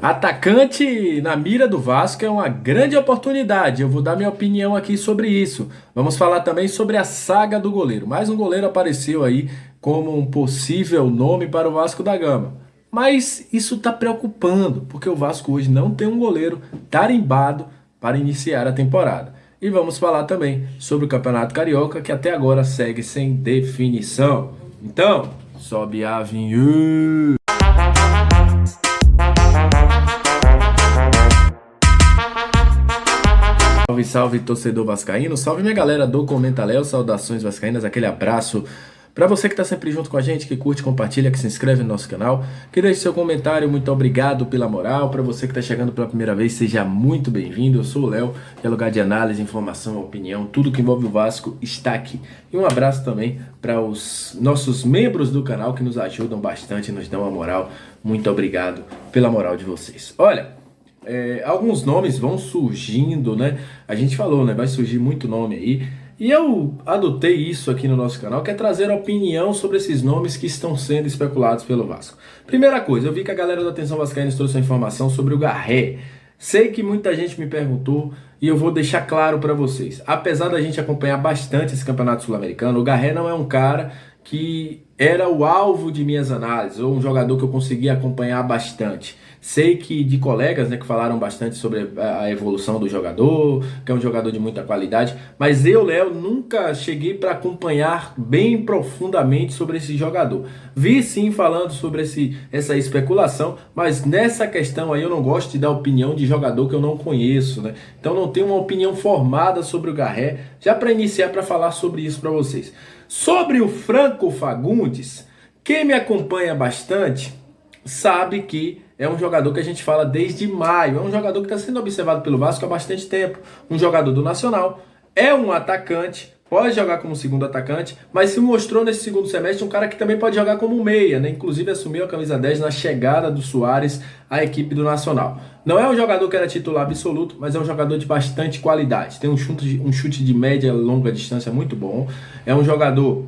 Atacante na mira do Vasco é uma grande oportunidade. Eu vou dar minha opinião aqui sobre isso. Vamos falar também sobre a saga do goleiro. Mais um goleiro apareceu aí como um possível nome para o Vasco da Gama. Mas isso está preocupando, porque o Vasco hoje não tem um goleiro tarimbado para iniciar a temporada. E vamos falar também sobre o Campeonato Carioca, que até agora segue sem definição. Então, sobe a vinheta. Salve, salve, torcedor vascaíno. Salve, minha galera do Comenta Léo. Saudações vascaínas, aquele abraço para você que está sempre junto com a gente, que curte, compartilha, que se inscreve no nosso canal, que deixe seu comentário. Muito obrigado pela moral. Para você que está chegando pela primeira vez, seja muito bem-vindo. Eu sou o Léo, que é lugar de análise, informação, opinião, tudo que envolve o Vasco está aqui. E um abraço também para os nossos membros do canal que nos ajudam bastante, nos dão a moral. Muito obrigado pela moral de vocês. Olha, alguns nomes vão surgindo, né? A gente falou, né? Vai surgir muito nome aí. E eu adotei isso aqui no nosso canal, que é trazer opinião sobre esses nomes que estão sendo especulados pelo Vasco. Primeira coisa, eu vi que a galera da Atenção Vascaína trouxe a informação sobre o Garré. Sei que muita gente me perguntou e eu vou deixar claro para vocês. Apesar da gente acompanhar bastante esse campeonato sul-americano, o Garré não é um cara que era o alvo de minhas análises, ou um jogador que eu conseguia acompanhar bastante. Sei que de colegas, né, que falaram bastante sobre a evolução do jogador, que é um jogador de muita qualidade, mas eu, Léo, nunca cheguei para acompanhar bem profundamente sobre esse jogador. Vi sim falando sobre essa especulação, mas nessa questão aí eu não gosto de dar opinião de jogador que eu não conheço, né? Então não tenho uma opinião formada sobre o Garré, já para iniciar para falar sobre isso para vocês. Sobre o Franco Fagundes, quem me acompanha bastante sabe que é um jogador que a gente fala desde maio. É um jogador que está sendo observado pelo Vasco há bastante tempo. Um jogador do Nacional. É um atacante. Pode jogar como segundo atacante. Mas se mostrou nesse segundo semestre um cara que também pode jogar como meia, né? Inclusive assumiu a camisa 10 na chegada do Soares à equipe do Nacional. Não é um jogador que era titular absoluto, mas é um jogador de bastante qualidade. Tem um chute de média e longa distância muito bom. É um jogador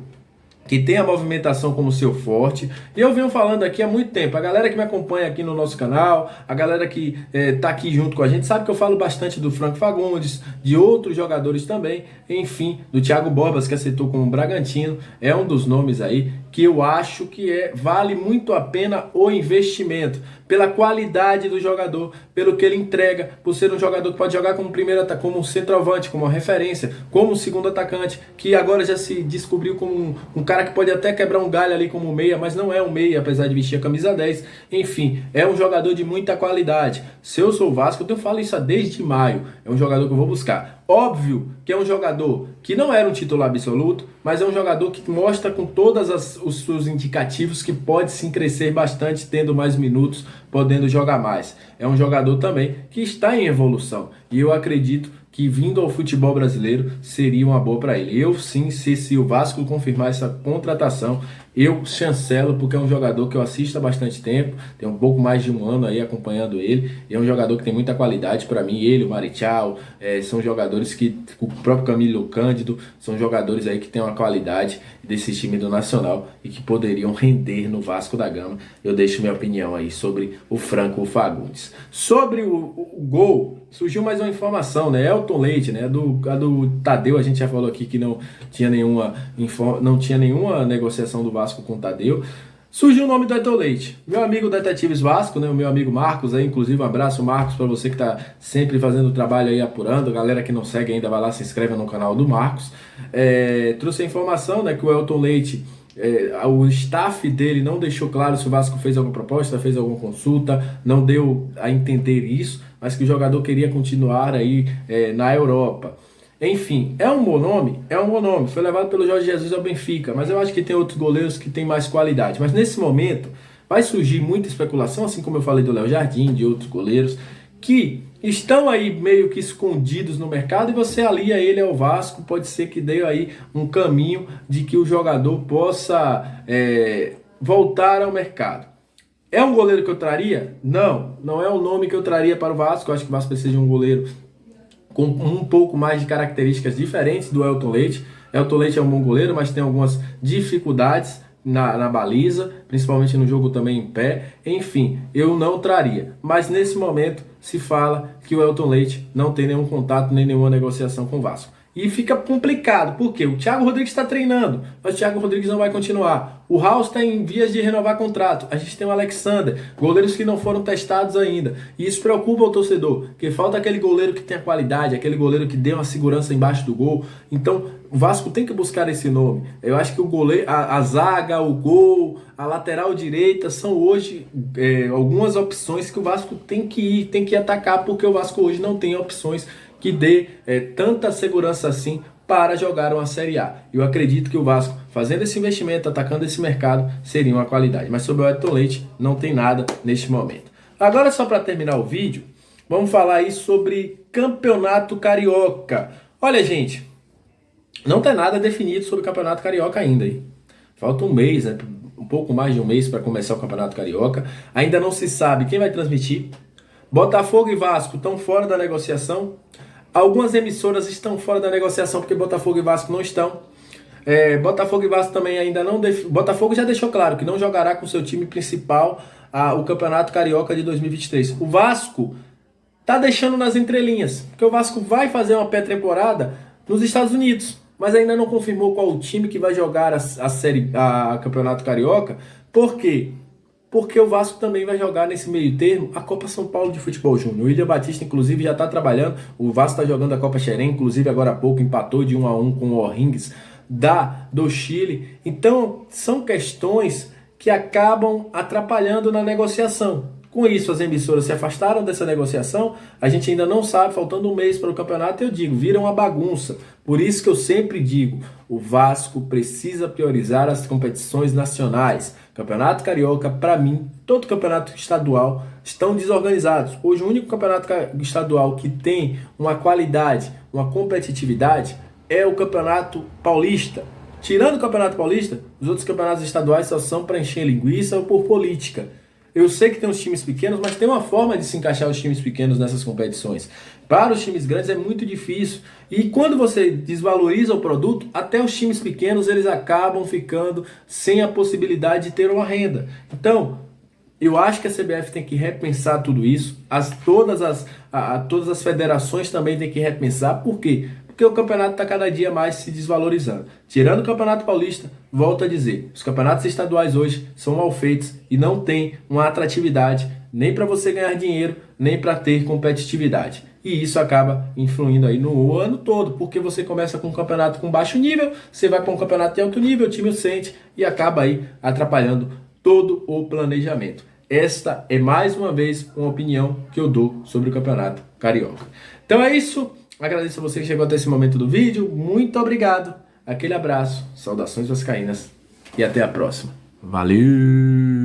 que tem a movimentação como seu forte. E eu venho falando aqui há muito tempo. A galera que me acompanha aqui no nosso canal, a galera que tá aqui junto com a gente, sabe que eu falo bastante do Franco Fagundes, de outros jogadores também, enfim, do Thiago Borbas, que aceitou como Bragantino, é um dos nomes aí que eu acho que vale muito a pena o investimento, pela qualidade do jogador, pelo que ele entrega, por ser um jogador que pode jogar como primeiro atacante, como centroavante, como uma referência, como segundo atacante, que agora já se descobriu como um cara que pode até quebrar um galho ali como meia, mas não é um meia, apesar de vestir a camisa 10. Enfim, é um jogador de muita qualidade. Se eu sou o Vasco, eu falo isso desde maio, é um jogador que eu vou buscar. Óbvio que é um jogador que não era um titular absoluto, mas é um jogador que mostra com todos os seus indicativos que pode sim crescer bastante, tendo mais minutos, podendo jogar mais. É um jogador também que está em evolução e eu acredito que vindo ao futebol brasileiro seria uma boa para ele. Eu sim, se o Vasco confirmar essa contratação, eu chancelo, porque é um jogador que eu assisto há bastante tempo, tem um pouco mais de um ano aí acompanhando ele, e é um jogador que tem muita qualidade para mim. Ele, o Marichal, são jogadores que, o próprio Camilo Cândido, são jogadores aí que têm uma qualidade desse time do Nacional e que poderiam render no Vasco da Gama. Eu deixo minha opinião aí sobre o Franco Fagundes. Sobre o gol, surgiu mais uma informação, né? Elton Leite, né? A do Tadeu, a gente já falou aqui que não tinha nenhuma negociação do Vasco com o Tadeu. Surgiu o nome do Elton Leite, meu amigo Detetives Vasco, né? O meu amigo Marcos aí, inclusive um abraço, Marcos, para você que tá sempre fazendo o trabalho aí, apurando. A galera que não segue ainda, vai lá, se inscreve no canal do Marcos. Trouxe a informação, né, que o Elton Leite, o staff dele não deixou claro se o Vasco fez alguma proposta, fez alguma consulta, não deu a entender isso, mas que o jogador queria continuar aí na Europa. Enfim, é um bom nome? É um bom nome. Foi levado pelo Jorge Jesus ao Benfica, mas eu acho que tem outros goleiros que têm mais qualidade. Mas nesse momento vai surgir muita especulação, assim como eu falei do Léo Jardim, de outros goleiros, que estão aí meio que escondidos no mercado, e você alia ele ao Vasco, pode ser que dê aí um caminho de que o jogador possa voltar ao mercado. É um goleiro que eu traria? Não é o nome que eu traria para o Vasco. Eu acho que o Vasco precisa de um goleiro com um pouco mais de características diferentes do Elton Leite. Elton Leite é um bom goleiro, mas tem algumas dificuldades na baliza, principalmente no jogo também em pé. Enfim, eu não traria. Mas nesse momento se fala que o Elton Leite não tem nenhum contato nem nenhuma negociação com o Vasco. E fica complicado, porque o Thiago Rodrigues está treinando, mas o Thiago Rodrigues não vai continuar. O Raul está em vias de renovar contrato. A gente tem o Alexander, goleiros que não foram testados ainda. E isso preocupa o torcedor, porque falta aquele goleiro que tenha qualidade, aquele goleiro que dê uma segurança embaixo do gol. Então, o Vasco tem que buscar esse nome. Eu acho que o goleiro, a zaga, o gol, a lateral direita são hoje algumas opções que o Vasco tem que atacar, porque o Vasco hoje não tem opções que dê tanta segurança assim para jogar uma Série A. Eu acredito que o Vasco, fazendo esse investimento, atacando esse mercado, seria uma qualidade. Mas sobre o Elton Leite, não tem nada neste momento. Agora, só para terminar o vídeo, vamos falar aí sobre Campeonato Carioca. Olha, gente, não tem nada definido sobre o Campeonato Carioca ainda. Hein? Falta um mês, né? Um pouco mais de um mês para começar o Campeonato Carioca. Ainda não se sabe quem vai transmitir. Botafogo e Vasco estão fora da negociação. Algumas emissoras estão fora da negociação porque Botafogo e Vasco não estão. Botafogo e Vasco também ainda não... Botafogo já deixou claro que não jogará com seu time principal o Campeonato Carioca de 2023. O Vasco tá deixando nas entrelinhas, porque o Vasco vai fazer uma pré-temporada nos Estados Unidos, mas ainda não confirmou qual o time que vai jogar a Campeonato Carioca. Por quê? Porque o Vasco também vai jogar nesse meio termo a Copa São Paulo de Futebol Júnior. O William Batista, inclusive, já está trabalhando. O Vasco está jogando a Copa Xerém, inclusive agora há pouco empatou de 1-1 com o O'Higgins do Chile. Então, são questões que acabam atrapalhando na negociação. Com isso, as emissoras se afastaram dessa negociação. A gente ainda não sabe, faltando um mês para o campeonato, eu digo, vira uma bagunça. Por isso que eu sempre digo, o Vasco precisa priorizar as competições nacionais. Campeonato Carioca, para mim, todo campeonato estadual estão desorganizados. Hoje, o único campeonato estadual que tem uma qualidade, uma competitividade, é o Campeonato Paulista. Tirando o Campeonato Paulista, os outros campeonatos estaduais só são para encher linguiça ou por política. Eu sei que tem os times pequenos, mas tem uma forma de se encaixar os times pequenos nessas competições. Para os times grandes é muito difícil. E quando você desvaloriza o produto, até os times pequenos eles acabam ficando sem a possibilidade de ter uma renda. Então, eu acho que a CBF tem que repensar tudo isso. Todas as federações também têm que repensar. Por quê? Porque o campeonato está cada dia mais se desvalorizando. Tirando o Campeonato Paulista, volto a dizer, os campeonatos estaduais hoje são mal feitos e não tem uma atratividade nem para você ganhar dinheiro, nem para ter competitividade. E isso acaba influindo aí no ano todo, porque você começa com um campeonato com baixo nível, você vai para um campeonato de alto nível, o time sente e acaba aí atrapalhando todo o planejamento. Esta é mais uma vez uma opinião que eu dou sobre o Campeonato Carioca. Então é isso. Agradeço a você que chegou até esse momento do vídeo. Muito obrigado. Aquele abraço. Saudações vascaínas. E até a próxima. Valeu!